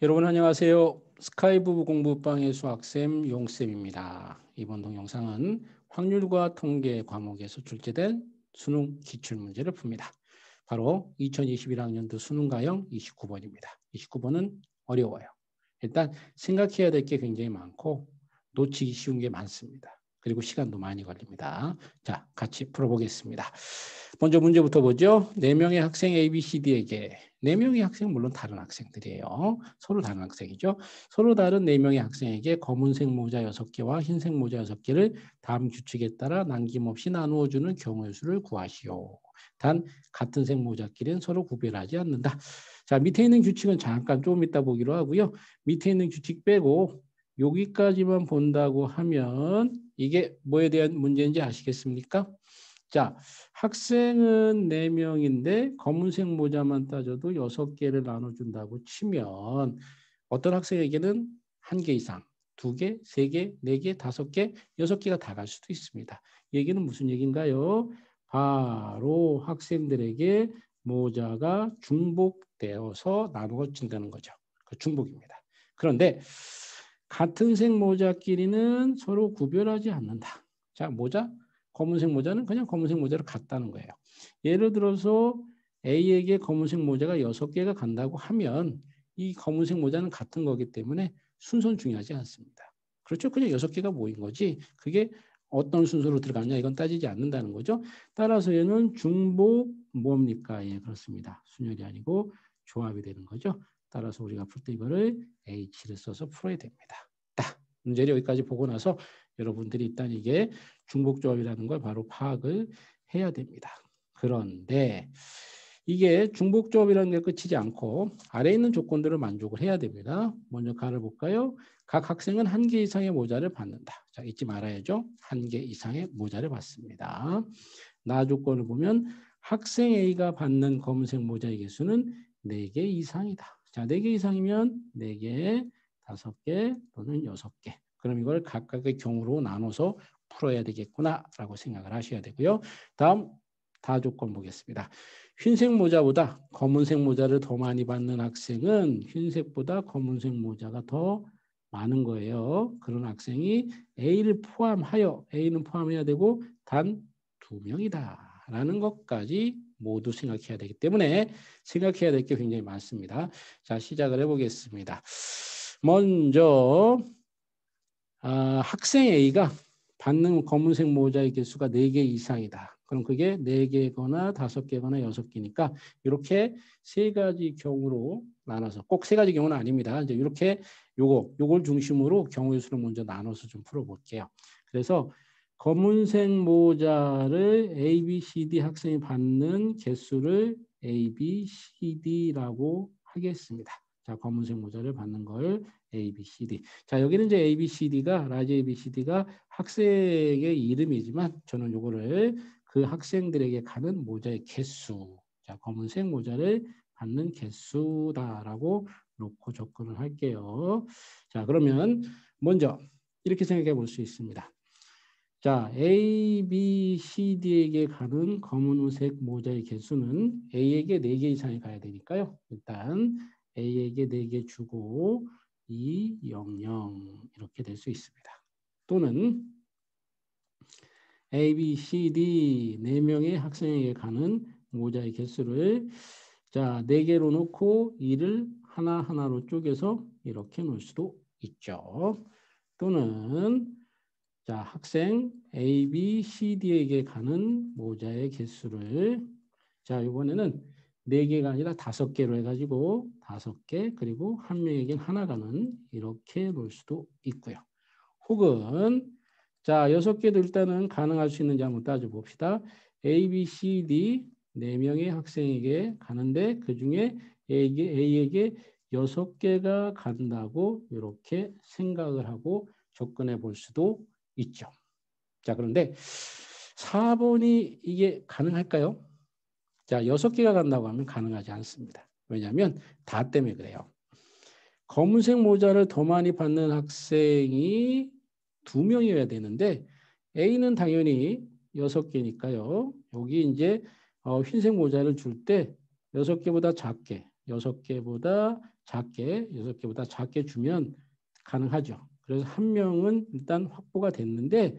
여러분 안녕하세요. 스카이부 공부방의 수학쌤 용쌤입니다. 이번 동영상은 확률과 통계 과목에서 출제된 수능 기출문제를 풉니다. 바로 2021학년도 수능 가형 29번입니다. 29번은 어려워요. 일단 생각해야 될 게 굉장히 많고 놓치기 쉬운 게 많습니다. 그리고 시간도 많이 걸립니다. 자, 같이 풀어보겠습니다. 먼저 문제부터 보죠. 4명의 학생 A, B, C, D에게 4명의 학생은 물론 다른 학생들이에요. 서로 다른 학생이죠. 서로 다른 4명의 학생에게 검은색 모자 6개와 흰색 모자 6개를 다음 규칙에 따라 남김없이 나누어 주는 경우의 수를 구하시오. 단 같은 색 모자끼리는 서로 구별하지 않는다. 자, 밑에 있는 규칙은 잠깐 좀 이따 보기로 하고요. 밑에 있는 규칙 빼고 여기까지만 본다고 하면 이게 뭐에 대한 문제인지 아시겠습니까? 자, 학생은 4명인데 검은색 모자만 따져도 6개를 나눠준다고 치면 어떤 학생에게는 1개 이상, 2개, 3개, 4개, 5개, 6개가 다 갈 수도 있습니다. 이 얘기는 무슨 얘기인가요? 바로 학생들에게 모자가 중복되어서 나누어진다는 거죠. 그 중복입니다. 그런데 같은 색 모자끼리는 서로 구별하지 않는다. 자, 모자 검은색 모자는 그냥 검은색 모자를 갖다는 거예요. 예를 들어서 A에게 검은색 모자가 6개가 간다고 하면 이 검은색 모자는 같은 거기 때문에 순서는 중요하지 않습니다. 그렇죠? 그냥 6개가 모인 거지 그게 어떤 순서로 들어가냐 이건 따지지 않는다는 거죠. 따라서 얘는 중복 뭡니까? 예, 그렇습니다. 순열이 아니고 조합이 되는 거죠. 따라서 우리가 풀 때 이거를 H를 써서 풀어야 됩니다. 딱 문제를 여기까지 보고 나서 여러분들이 일단 이게 중복조합이라는 걸 바로 파악을 해야 됩니다. 그런데 이게 중복조합이라는 게 끝이지 않고 아래에 있는 조건들을 만족을 해야 됩니다. 먼저 가를 볼까요? 각 학생은 1개 이상의 모자를 받는다. 자, 잊지 말아야죠. 1개 이상의 모자를 받습니다. 나 조건을 보면 학생 A가 받는 검은색 모자의 개수는 4개 이상이다. 자, 4개 이상이면 4개, 5개 또는 6개. 그럼 이걸 각각의 경우로 나눠서 풀어야 되겠구나라고 생각을 하셔야 되고요. 다음 다 조건 보겠습니다. 흰색 모자보다 검은색 모자를 더 많이 받는 학생은 흰색보다 검은색 모자가 더 많은 거예요. 그런 학생이 A를 포함하여 A는 포함해야 되고 단 2명이다라는 것까지 모두 생각해야 되기 때문에 생각해야 될 게 굉장히 많습니다. 자, 시작을 해보겠습니다. 먼저 학생 A가 받는 검은색 모자의 개수가 4개 이상이다. 그럼 그게 4개거나 5개거나 6개니까 이렇게 3가지 경우로 나눠서 꼭 3가지 경우는 아닙니다. 이제 이렇게 요걸 중심으로 경우의 수를 먼저 나눠서 좀 풀어볼게요. 그래서 검은색 모자를 A, B, C, D 학생이 받는 개수를 A, B, C, D라고 하겠습니다. 자, 검은색 모자를 받는 걸 A, B, C, D. 자, 여기는 이제 A, B, C, D가 라지 A, B, C, D가 학생의 이름이지만 저는 요거를 그 학생들에게 가는 모자의 개수. 자, 검은색 모자를 받는 개수다라고 놓고 접근을 할게요. 자, 그러면 먼저 이렇게 생각해 볼 수 있습니다. 자, A, B, C, D에게 가는 검은색 모자의 개수는 A에게 4개 이상이 가야 되니까요. 일단 A에게 4개 주고 2, 0, 0 이렇게 될 수 있습니다. 또는 A, B, C, D 4명의 학생에게 가는 모자의 개수를 자 4개로 놓고 2를 하나하나로 쪼개서 이렇게 놓을 수도 있죠. 또는 자 학생 A, B, C, D에게 가는 모자의 개수를 자 이번에는 4개가 아니라 5개로 해가지고 5개 그리고 한 명에게 하나 가는 이렇게 놓을 수도 있고요. 혹은 자 6개도 일단은 가능할 수 있는지 한번 따져봅시다. A, B, C, D 4명의 학생에게 가는데 그중에 A에게 6개가 간다고 이렇게 생각을 하고 접근해 볼 수도 있죠. 자 그런데 4번이 이게 가능할까요? 자 6개가 간다고 하면 가능하지 않습니다. 왜냐하면 다 때문에 그래요. 검은색 모자를 더 많이 받는 학생이 2명이어야 되는데 A는 당연히 6개니까요. 여기 이제 흰색 모자를 줄 때 6개보다 작게 6개보다 작게 주면 가능하죠. 그래서 한 명은 일단 확보가 됐는데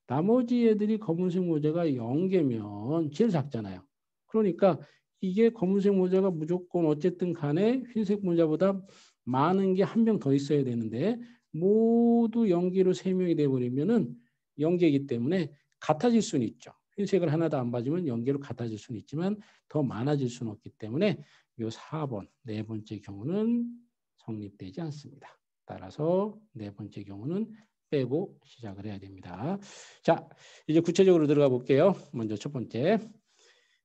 나머지 애들이 검은색 모자가 0개면 제일 작잖아요. 그러니까 이게 검은색 모자가 무조건 어쨌든 간에 흰색 모자보다 많은 게 한 명 더 있어야 되는데 모두 0개로 3명이 돼버리면은 0개이기 때문에 같아질 수는 있죠. 흰색을 하나도 안 봐주면 0개로 같아질 수는 있지만 더 많아질 수는 없기 때문에 이 4번, 네 번째 경우는 성립되지 않습니다. 따라서 네 번째 경우는 빼고 시작을 해야 됩니다. 자, 이제 구체적으로 들어가 볼게요. 먼저 첫 번째.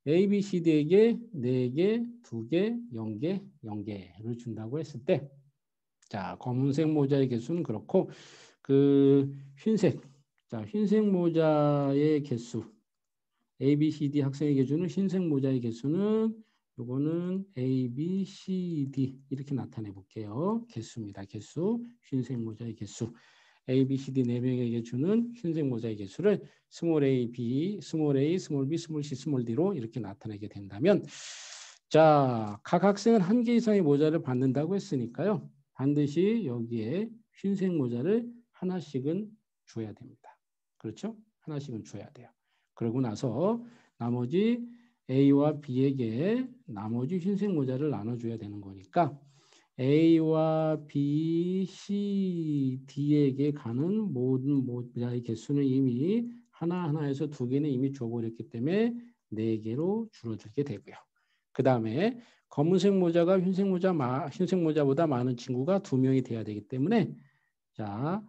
A, B, C, D에게 4개, 2개, 0개, 0개를 준다고 했을 때, 자, 검은색 모자의 개수는 그렇고, 흰색 모자의 개수, A, B, C, D 학생에게 주는 흰색 모자의 개수는 요거는 A, B, C, D 이렇게 나타내 볼게요. 개수입니다. 개수, 흰색 모자의 개수. A, B, C, D 4명에게 주는 흰색 모자의 개수를 스몰 a, B, 스몰 a, 스몰 b, 스몰 c, 스몰 d로 이렇게 나타내게 된다면 자, 각 학생은 1개 이상의 모자를 받는다고 했으니까요. 반드시 여기에 흰색 모자를 하나씩은 줘야 됩니다. 그렇죠? 하나씩은 줘야 돼요. 그러고 나서 나머지 A와 B에게 나머지 흰색 모자를 나눠줘야 되는 거니까 A와 B, C, D에게 가는 모든 모자의 개수는 이미 하나하나에서 2개는 이미 줘버렸기 때문에 4개로 줄어들게 되고요. 그 다음에 검은색 모자가 흰색 모자보다 많은 친구가 2명이 돼야 되기 때문에 자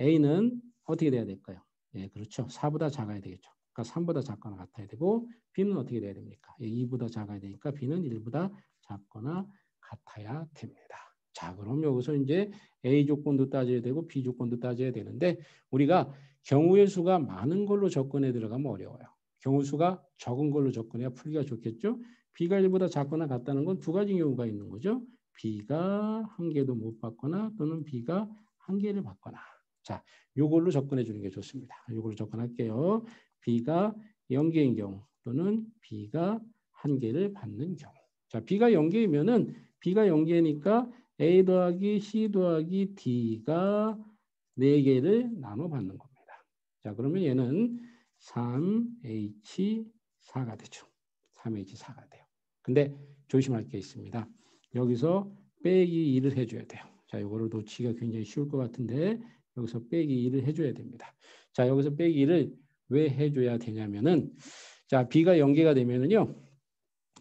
A는 어떻게 돼야 될까요? 예, 그렇죠. 4보다 작아야 되겠죠. 그러니까 3보다 작거나 같아야 되고 B는 어떻게 돼야 됩니까? 2보다 작아야 되니까 B는 1보다 작거나 같아야 됩니다. 자, 그럼 여기서 이제 A 조건도 따져야 되고 B 조건도 따져야 되는데 우리가 경우의 수가 많은 걸로 접근해 들어가면 어려워요. 경우 수가 적은 걸로 접근해야 풀기가 좋겠죠. B가 1보다 작거나 같다는 건 2가지 경우가 있는 거죠. B가 1개도 못 받거나 또는 B가 1개를 받거나. 자, 요걸로 접근해 주는 게 좋습니다. 요걸로 접근할게요. B가 0개인 경우 또는 B가 1개를 받는 경우. 자, B가 0개이면은 B가 0개니까 A 더하기 C 더하기 D가 4개를 나눠 받는 겁니다. 자, 그러면 얘는 3H4가 되죠. 3H4가 돼요. 근데 조심할 게 있습니다. 여기서 빼기 2를 해줘야 돼요. 자, 이거를 놓치기가 굉장히 쉬울 것 같은데 여기서 빼기 2를 해줘야 됩니다. 자, 여기서 빼기 2를 왜 해줘야 되냐면은 자, B가 0개가 되면은요.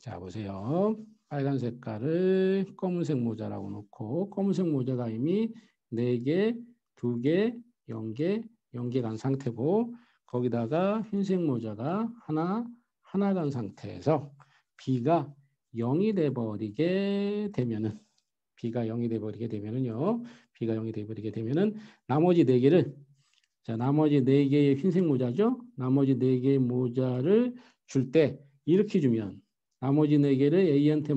자, 보세요. 빨간 색깔을 검은색 모자라고 놓고 검은색 모자가 이미 4개, 2개, 0개, 0개 간 상태고 거기다가 흰색 모자가 하나 간 상태에서 B가 0이 돼버리게 되면은 B가 0이 돼버리게 되면은요. B가 0이 돼버리게 되면은 나머지 4개를 자, 나머지 4개의 흰색 모자죠. 나머지 4개의 모자를 줄 때 이렇게 주면 나머지 4개를 A한테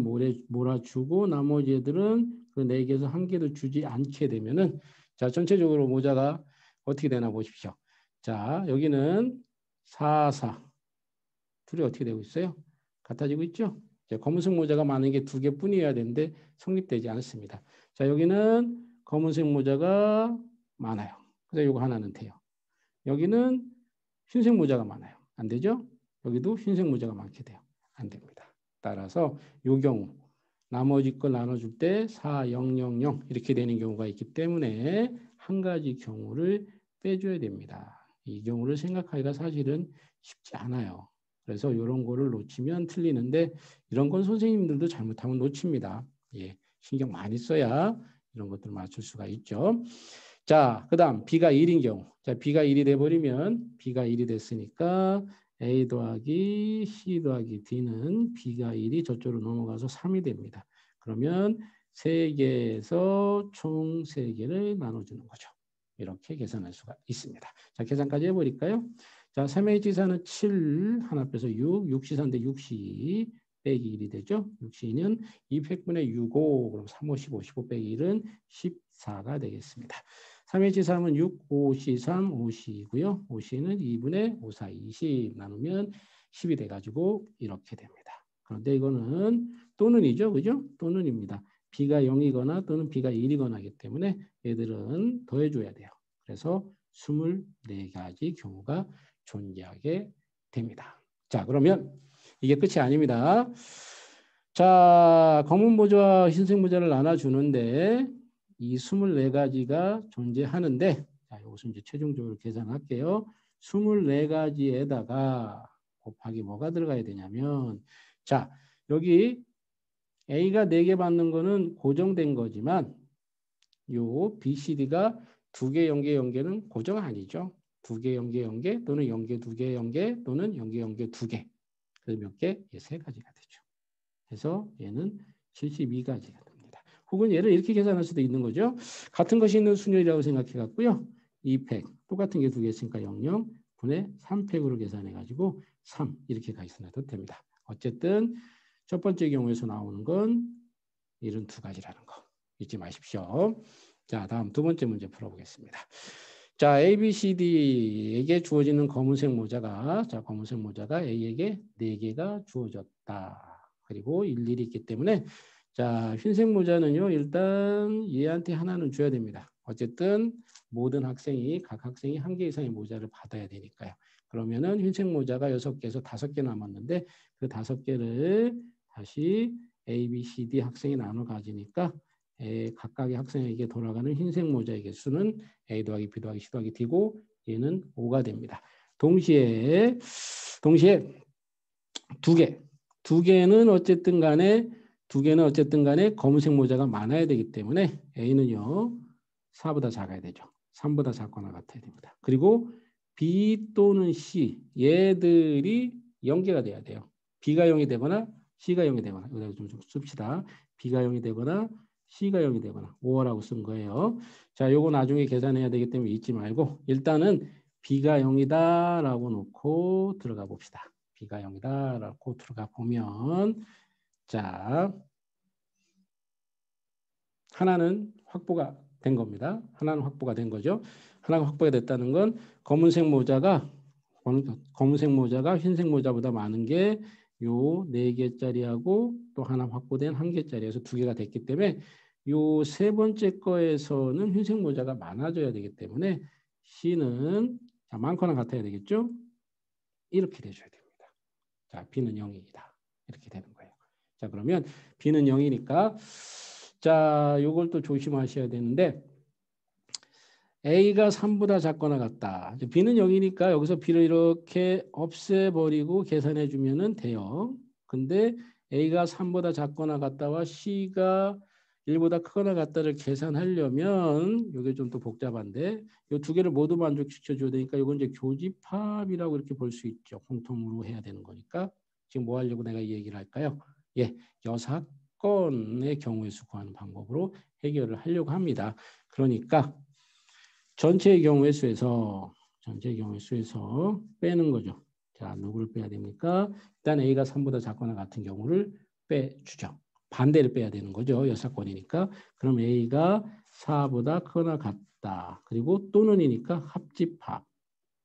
몰아주고 나머지 애들은 그 4개에서 1개도 주지 않게 되면은 자, 전체적으로 모자가 어떻게 되나 보십시오. 자, 여기는 4, 4. 둘이 어떻게 되고 있어요? 같아지고 있죠? 자, 검은색 모자가 많은 게 2개뿐이어야 되는데 성립되지 않습니다. 자, 여기는 검은색 모자가 많아요. 그래서 이거 하나는 돼요. 여기는 흰색 모자가 많아요. 안 되죠? 여기도 흰색 모자가 많게 돼요. 안 됩니다. 따라서 이 경우 나머지 걸 나눠줄 때 4, 0, 0, 0 이렇게 되는 경우가 있기 때문에 한 가지 경우를 빼줘야 됩니다. 이 경우를 생각하기가 사실은 쉽지 않아요. 그래서 이런 거를 놓치면 틀리는데 이런 건 선생님들도 잘못하면 놓칩니다. 예, 신경 많이 써야 이런 것들을 맞출 수가 있죠. 자, 그 다음 B가 1인 경우. 자, B가 1이 돼버리면 B가 1이 됐으니까 A 더하기 C 더하기 D는 B가 1이 저쪽으로 넘어가서 3이 됩니다. 그러면 3개에서 총 3개를 나눠주는 거죠. 이렇게 계산할 수가 있습니다. 자, 계산까지 해버릴까요? 자, 3H사는 7, 하나 빼서 6, 6C4인데 6C 빼기 1이 되죠. 6C는 2팩분의 65, 그럼 3, 5, 15, 15 빼기 1은 14가 되겠습니다. 3H3은 6, 5C3, 5C이고요. 5C는 2분의 5, 4, 20 나누면 10이 돼가지고 이렇게 됩니다. 그런데 이거는 또는이죠. 그죠? 또는입니다. b가 0이거나 또는 b가 1이거나 하기 때문에 얘들은 더해줘야 돼요. 그래서 24가지 경우가 존재하게 됩니다. 자, 그러면 이게 끝이 아닙니다. 자, 검은 모자와 흰색 모자를 나눠주는데 이 24가지가 존재하는데 자, 여기서 이제 최종적으로 계산할게요. 24가지에다가 곱하기 뭐가 들어가야 되냐면 자, 여기 A가 4개 받는 거는 고정된 거지만 요 BCD가 2개, 0개, 0개는 고정 아니죠. 2개, 0개, 0개 또는 0개, 2개, 0개 또는 0개, 0개, 2개. 그래서 몇 개? 3가지가 되죠. 그래서 얘는 72가지가 됩니다. 혹은 얘를 이렇게 계산할 수도 있는 거죠. 같은 것이 있는 순열이라고 생각해 갖고요. 2팩 똑같은 게 2개 있으니까 00 분의 3팩으로 계산해 가지고 3 이렇게 계산해도 됩니다. 어쨌든 첫 번째 경우에서 나오는 건 72가지라는 거 잊지 마십시오. 자, 다음 두 번째 문제 풀어보겠습니다. 자, A, B, C, D에게 주어지는 검은색 모자가 자, 검은색 모자가 A에게 4개가 주어졌다. 그리고 일일이 있기 때문에 자, 흰색 모자는요. 일단 얘한테 하나는 줘야 됩니다. 어쨌든 모든 학생이 각 학생이 1개 이상의 모자를 받아야 되니까요. 그러면은 흰색 모자가 6개에서 5개 남았는데 그 5개를 다시 A, B, C, D 학생이 나눠 가지니까 각각의 학생에게 돌아가는 흰색 모자의 개수는 A 더하기 B 더하기 C 더하기 D고 얘는 5가 됩니다. 동시에 2개는 어쨌든 간에 검은색 모자가 많아야 되기 때문에 A는요 4보다 작아야 되죠. 3보다 작거나 같아야 됩니다. 그리고 B 또는 C 얘들이 0개가 돼야 돼요. B가 0이 되거나 C가 0이 되거나 여기다 좀 씁시다. B가 0이 되거나 C가 0이 되거나 5라고 쓴 거예요. 자, 요거 나중에 계산해야 되기 때문에 잊지 말고 일단은 B가 0이다라고 놓고 들어가 봅시다. B가 0이다라고 들어가 보면 자, 하나는 확보가 된 겁니다. 하나는 확보가 된 거죠. 하나가 확보가 됐다는 건 검은색 모자가 흰색 모자보다 많은 게 요 4개짜리하고 또 하나 확보된 1개짜리에서 2개가 됐기 때문에 요 세 번째 거에서는 흰색 모자가 많아져야 되기 때문에 C는 자, 많거나 같아야 되겠죠? 이렇게 돼줘야 됩니다. 자, B는 0이다. 이렇게 되는 거예요. 자, 그러면 B는 0이니까 자, 요걸 또 조심하셔야 되는데 A가 3보다 작거나 같다. B는 0이니까 여기서 B를 이렇게 없애버리고 계산해 주면 돼요. 근데 A가 3보다 작거나 같다와 C가 1보다 크거나 같다를 계산하려면 이게 좀 더 복잡한데 이 두 개를 모두 만족시켜 줘야 되니까 이건 이제 교집합이라고 이렇게 볼 수 있죠. 공통으로 해야 되는 거니까 지금 뭐 하려고 내가 이 얘기를 할까요? 예, 여사건의 경우의 수 구하는 방법으로 해결을 하려고 합니다. 그러니까 전체의 경우의 수에서 빼는 거죠. 자, 누구를 빼야 됩니까? 일단 A가 3보다 작거나 같은 경우를 빼주죠. 반대를 빼야 되는 거죠. 여사건이니까. 그럼 A가 4보다 크거나 같다. 그리고 또는이니까 합집합.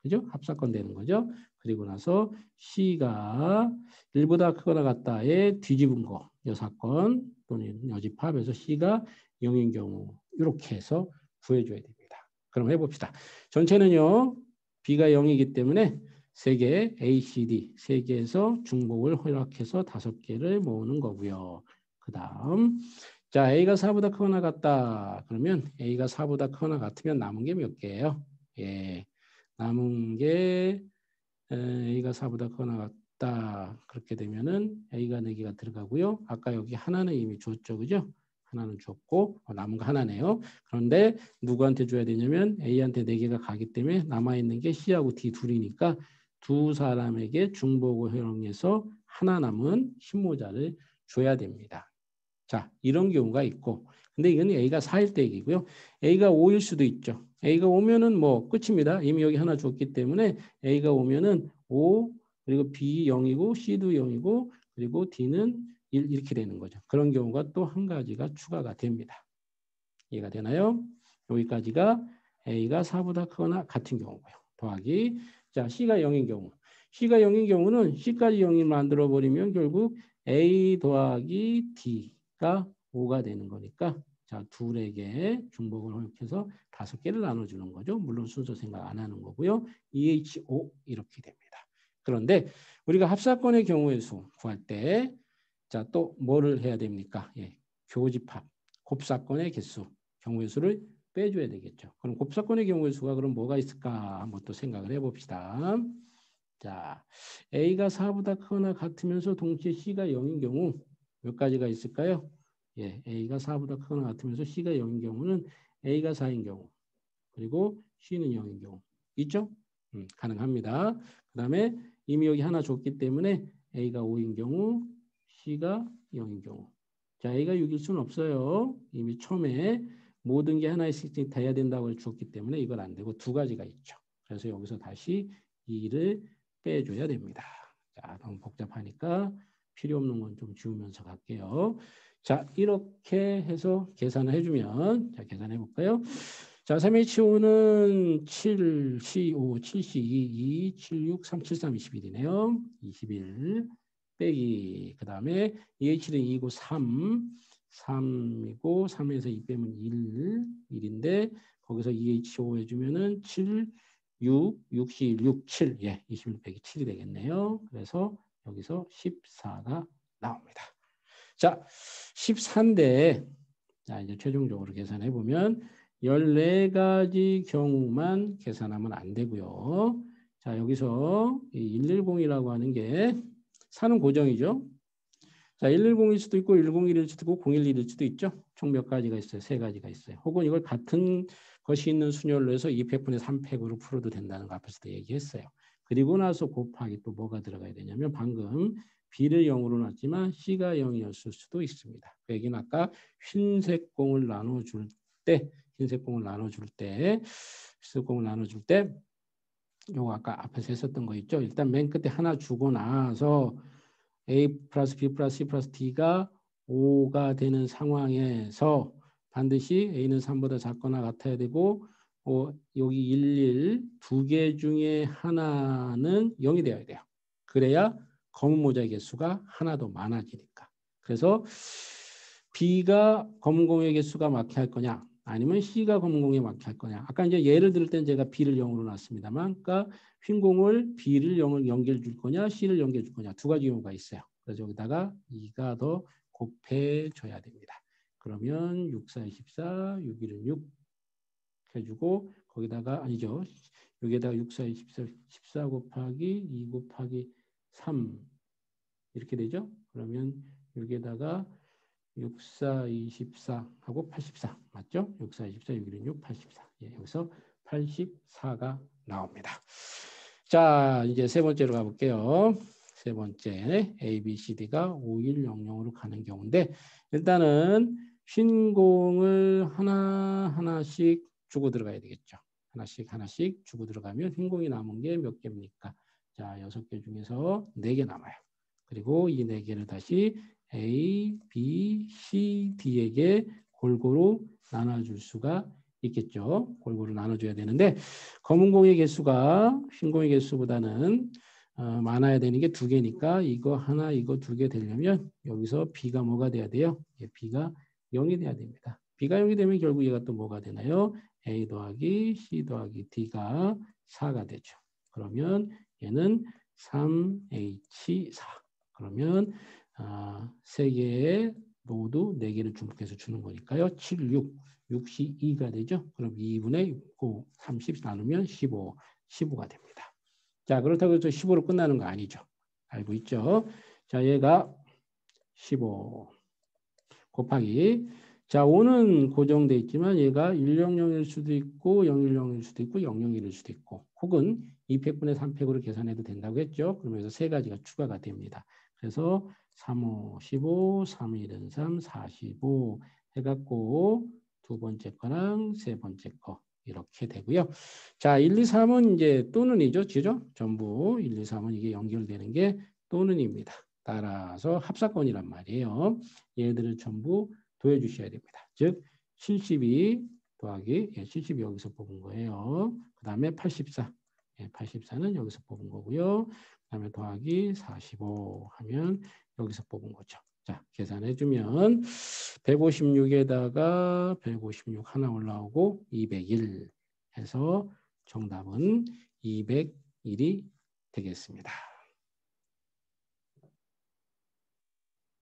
그죠? 합사건 되는 거죠. 그리고 나서 C가 1보다 크거나 같다에 뒤집은 거. 여사건 또는 여집합에서 C가 0인 경우 이렇게 해서 구해줘야 됩니다. 그럼 해봅시다. 전체는요. B가 0이기 때문에 3개 A, C, D 3개에서 중복을 허락해서 5개를 모으는 거고요. 그 다음 자 A가 4보다 크거나 같다. 그러면 A가 4보다 크거나 같으면 남은 게 몇 개예요? 예, 남은 게 A가 4보다 크거나 같다. 그렇게 되면은 A가 4개가 들어가고요. 아까 여기 하나는 이미 줬죠. 그죠? 하나는 줬고 남은 거 하나네요. 그런데 누구한테 줘야 되냐면 A한테 4개가 가기 때문에 남아있는 게 C하고 D 둘이니까 두 사람에게 중복을 활용해서 하나 남은 흰모자를 줘야 됩니다. 자, 이런 경우가 있고 근데 이건 A가 4일 때 얘기고요. A가 5일 수도 있죠. A가 오면은 뭐 끝입니다. 이미 여기 하나 줬기 때문에 A가 오면은 5 그리고 B 0이고 C도 0이고 그리고 D는 1 이렇게 되는 거죠. 그런 경우가 또 한 가지가 추가가 됩니다. 이해가 되나요? 여기까지가 A가 4보다 크거나 같은 경우고요. 더하기 자 C가 0인 경우 C가 0인 경우는 C까지 0을 만들어 버리면 결국 A 더하기 D가 5가 되는 거니까 자, 둘에게 중복을 허용해서 5개를 나눠주는 거죠. 물론 순서 생각 안 하는 거고요. EH5 이렇게 됩니다. 그런데 우리가 합사건의 경우의 수 구할 때 자, 또 뭐를 해야 됩니까? 예, 교집합, 곱사건의 개수, 경우의 수를 빼줘야 되겠죠. 그럼 곱사건의 경우의 수가 그럼 뭐가 있을까? 한번 또 생각을 해봅시다. 자, A가 4보다 크거나 같으면서 동시에 C가 0인 경우 몇 가지가 있을까요? 예, A가 4보다 크거나 같으면서 C가 0인 경우는 A가 4인 경우 그리고 C는 0인 경우 있죠? 가능합니다. 그 다음에 이미 여기 하나 줬기 때문에 A가 5인 경우 C가 0인 경우 자, A가 6일 수는 없어요. 이미 처음에 모든 게 하나씩 돼야 된다고 줬기 때문에 이건 안 되고 두 가지가 있죠. 그래서 여기서 다시 2를 빼줘야 됩니다. 자, 너무 복잡하니까 필요 없는 건 좀 지우면서 갈게요. 자, 이렇게 해서 계산을 해주면 자, 계산해 볼까요? 자, 3H5는 7, C5, 7C2, 2, 7, 6, 3, 7, 3, 21이네요. 21 빼기 그 다음에 EH는 2고 3, 3이고 3에서 2 빼면 1인데 거기서 EH5 해주면은 7, 6, 6C 6, 7, 예, 21 빼기 7이 되겠네요. 그래서 여기서 14가 나옵니다. 자, 14인데 자, 이제 최종적으로 계산해 보면 14가지 경우만 계산하면 안 되고요. 자, 여기서 110이라고 하는 게 사는 고정이죠. 자, 110일 수도 있고 101일 수도 있고 011일 수도 있죠. 총 몇 가지가 있어요? 3가지가 있어요. 혹은 이걸 같은 것이 있는 순열로 해서 2팩분의 3팩으로 풀어도 된다는 거 앞에서도 얘기했어요. 그리고 나서 곱하기 또 뭐가 들어가야 되냐면 방금 B를 0으로 놨지만 C가 0이었을 수도 있습니다. 그 얘기는 아까 흰색 공을 나눠줄 때 흰색공을 나눠줄 때 요거 아까 앞에서 했었던 거 있죠. 일단 맨 끝에 하나 주고 나서 A 플러스 B 플러스 C 플러스 D가 5가 되는 상황에서 반드시 A는 3보다 작거나 같아야 되고 여기 11 두 개 중에 하나는 0이 되어야 돼요. 그래야 검은 모자의 개수가 하나 더 많아지니까. 그래서 B가 검은 공의 개수가 맞게 할 거냐 아니면 C가 검은 공에 맞게 할 거냐. 아까 이제 예를 들을 때는 제가 B를 0으로 놨습니다만 그러니까 흰 공을 B를 0을 연결해 줄 거냐 C를 연결해 줄 거냐 두 가지 경우가 있어요. 그래서 여기다가 2가 더 곱해줘야 됩니다. 그러면 6, 4, 24, 6, 1은 6 해주고 거기다가 아니죠. 여기에다가 6, 4, 24, 14 곱하기 2 곱하기 3 이렇게 되죠. 그러면 여기에다가 6, 4, 24 하고 84 맞죠? 6, 4, 24, 6, 1은 6, 84 예, 여기서 84가 나옵니다. 자, 이제 세 번째로 가볼게요. 세 번째 A, B, C, D가 5, 1, 0, 0으로 가는 경우인데 일단은 흰 공을 하나씩 주고 들어가야 되겠죠. 하나씩 주고 들어가면 흰 공이 남은 게 몇 개입니까? 자, 6개 중에서 4개 남아요. 그리고 이 4개를 다시 A, B, C, D에게 골고루 나눠줄 수가 있겠죠. 골고루 나눠줘야 되는데 검은 공의 개수가 흰 공의 개수보다는 많아야 되는 게 2개니까 이거 하나 이거 2개 되려면 여기서 B가 뭐가 돼야 돼요? 예, B가 0이 돼야 됩니다. B가 0이 되면 결국 얘가 또 뭐가 되나요? A 더하기 C 더하기 D가 4가 되죠. 그러면 얘는 3H4 그러면 3개에 모두 4개를 중복해서 주는 거니까요. 7, 6, 62가 되죠. 그럼 2분의 9, 30 나누면 15, 15가 됩니다. 자, 그렇다고 해서 15로 끝나는 거 아니죠. 알고 있죠? 자, 얘가 15 곱하기 자, 5는 고정돼 있지만 얘가 100일 수도 있고 010일 수도 있고 001일 수도 있고 혹은 2팩분의 3팩으로 계산해도 된다고 했죠. 그러면서 세 가지가 추가가 됩니다. 그래서 3, 5, 15, 3, 1은 3, 45 해갖고 두 번째 거랑 세 번째 거 이렇게 되고요. 자, 1, 2, 3은 이제 또는이죠. 그죠? 전부 1, 2, 3은 이게 연결되는 게 또는입니다. 따라서 합사건이란 말이에요. 얘들을 전부 더해주셔야 됩니다. 즉 72 더하기 72 여기서 뽑은 거예요. 그 다음에 84 84는 여기서 뽑은 거고요. 그 다음에 더하기 45 하면 여기서 뽑은 거죠. 자, 계산해 주면 156에다가 156 하나 올라오고 201 해서 정답은 201이 되겠습니다.